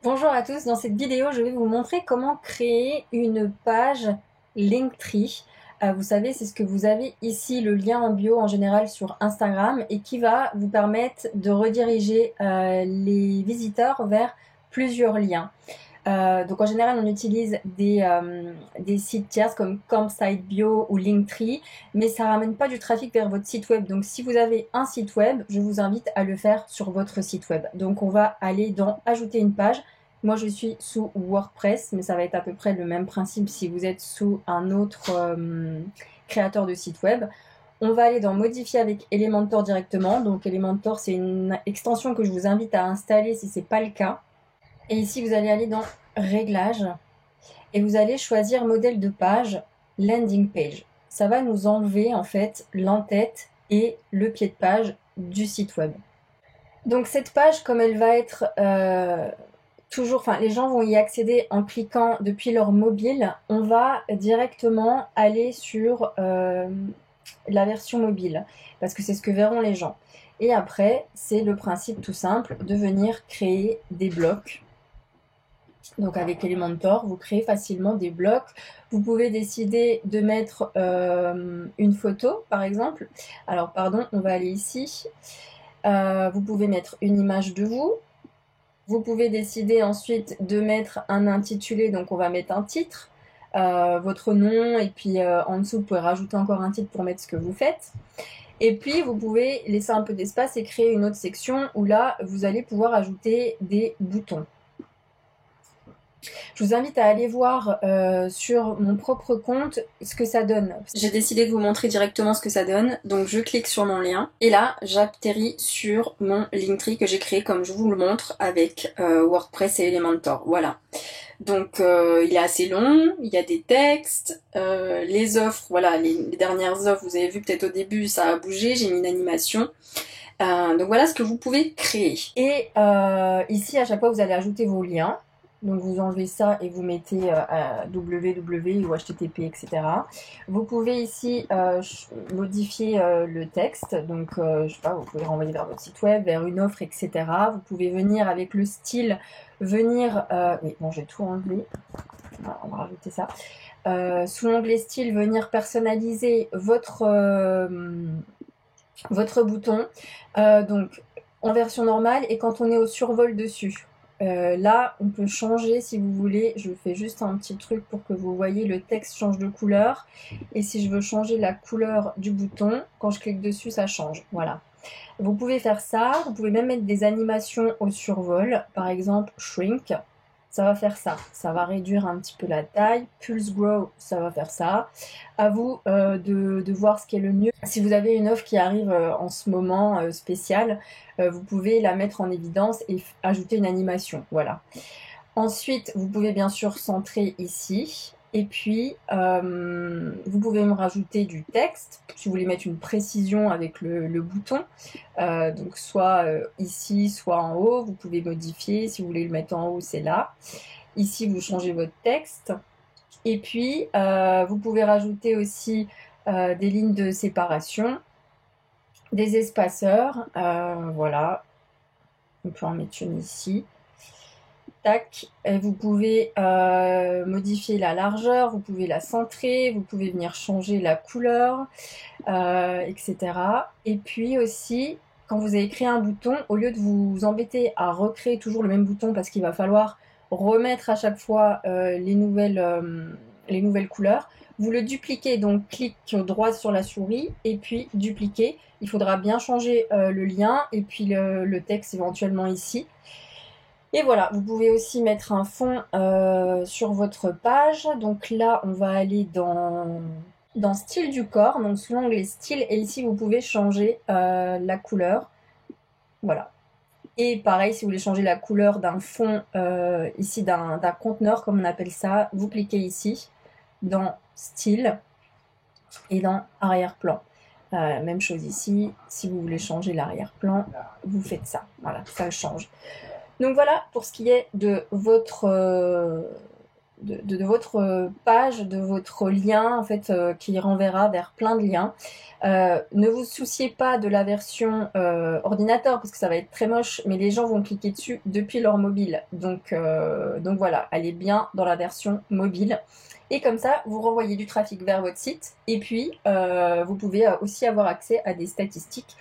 Bonjour à tous, dans cette vidéo je vais vous montrer comment créer une page Linktree. Vous savez, c'est ce que vous avez ici, le lien en bio en général sur Instagram, et qui va vous permettre de rediriger les visiteurs vers plusieurs liens. Donc en général on utilise des sites tiers comme Campsite Bio ou Linktree, mais ça ramène pas du trafic vers votre site web. Donc si vous avez un site web, je vous invite à le faire sur votre site web. Donc on va aller dans ajouter une page. Moi je suis sous WordPress, mais ça va être à peu près le même principe si vous êtes sous un autre créateur de site web. On va aller dans modifier avec Elementor directement. Donc Elementor, c'est une extension que je vous invite à installer si ce n'est pas le cas. Et ici, vous allez aller dans Réglages et vous allez choisir modèle de page, Landing Page. Ça va nous enlever en fait l'entête et le pied de page du site web. Donc cette page, comme elle va être les gens vont y accéder en cliquant depuis leur mobile, on va directement aller sur la version mobile parce que c'est ce que verront les gens. Et après, c'est le principe tout simple de venir créer des blocs. Donc avec Elementor, vous créez facilement des blocs. Vous pouvez décider de mettre une photo, par exemple. Alors pardon, on va aller ici. Vous pouvez mettre une image de vous. Vous pouvez décider ensuite de mettre un intitulé, donc on va mettre un titre, votre nom, et puis en dessous, vous pouvez rajouter encore un titre pour mettre ce que vous faites. Et puis, vous pouvez laisser un peu d'espace et créer une autre section où là, vous allez pouvoir ajouter des boutons. Je vous invite à aller voir sur mon propre compte ce que ça donne. J'ai décidé de vous montrer directement ce que ça donne, donc je clique sur mon lien et là j'atterris sur mon Linktree que j'ai créé comme je vous le montre avec WordPress et Elementor. Voilà. Donc il est assez long, il y a des textes, les offres, voilà, les dernières offres, vous avez vu peut-être au début ça a bougé, j'ai mis une animation. Donc voilà ce que vous pouvez créer. Et ici à chaque fois vous allez ajouter vos liens. Donc vous enlevez ça et vous mettez www ou http, etc. Vous pouvez ici modifier le texte. Donc je sais pas, vous pouvez renvoyer vers votre site web, vers une offre, etc. Vous pouvez venir avec le style, venir... oui, bon, j'ai tout enlevé. Voilà, on va rajouter ça. Sous l'onglet style, venir personnaliser votre bouton. Donc en version normale et quand on est au survol dessus. Là, on peut changer si vous voulez. Je fais juste un petit truc pour que vous voyez le texte change de couleur. Et si je veux changer la couleur du bouton, quand je clique dessus, ça change. Voilà. Vous pouvez faire ça. Vous pouvez même mettre des animations au survol. Par exemple, shrink. Ça va faire ça. Ça va réduire un petit peu la taille. Pulse grow, ça va faire ça. À vous de voir ce qui est le mieux. Si vous avez une offre qui arrive en ce moment spéciale, vous pouvez la mettre en évidence et ajouter une animation. Voilà. Ensuite, vous pouvez bien sûr centrer ici. Et puis, vous pouvez me rajouter du texte, si vous voulez mettre une précision avec le bouton. Donc, soit ici, soit en haut. Vous pouvez modifier. Si vous voulez le mettre en haut, c'est là. Ici, vous changez votre texte. Et puis, vous pouvez rajouter aussi des lignes de séparation, des espaceurs. Voilà. On peut en mettre une ici. Tac. Et vous pouvez modifier la largeur, vous pouvez la centrer, vous pouvez venir changer la couleur, etc. Et puis aussi, quand vous avez créé un bouton, au lieu de vous embêter à recréer toujours le même bouton parce qu'il va falloir remettre à chaque fois les nouvelles couleurs, vous le dupliquez, donc clic droit sur la souris et puis dupliquer. Il faudra bien changer le lien et puis le texte éventuellement ici. Et voilà, vous pouvez aussi mettre un fond sur votre page. Donc là, on va aller dans style du corps, donc sous l'onglet style, et ici vous pouvez changer la couleur. Voilà. Et pareil, si vous voulez changer la couleur d'un fond, ici d'un conteneur, comme on appelle ça, vous cliquez ici, dans style, et dans arrière-plan. Même chose ici, si vous voulez changer l'arrière-plan, vous faites ça. Voilà, ça change. Donc voilà pour ce qui est de votre de votre page, de votre lien, en fait, qui renverra vers plein de liens. Ne vous souciez pas de la version ordinateur, parce que ça va être très moche, mais les gens vont cliquer dessus depuis leur mobile. Donc voilà, allez bien dans la version mobile. Et comme ça, vous renvoyez du trafic vers votre site. Et puis, vous pouvez aussi avoir accès à des statistiques.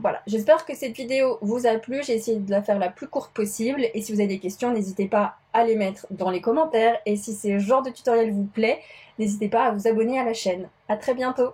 Voilà, j'espère que cette vidéo vous a plu. J'ai essayé de la faire la plus courte possible. Et si vous avez des questions, n'hésitez pas à les mettre dans les commentaires. Et si ce genre de tutoriel vous plaît, n'hésitez pas à vous abonner à la chaîne. À très bientôt!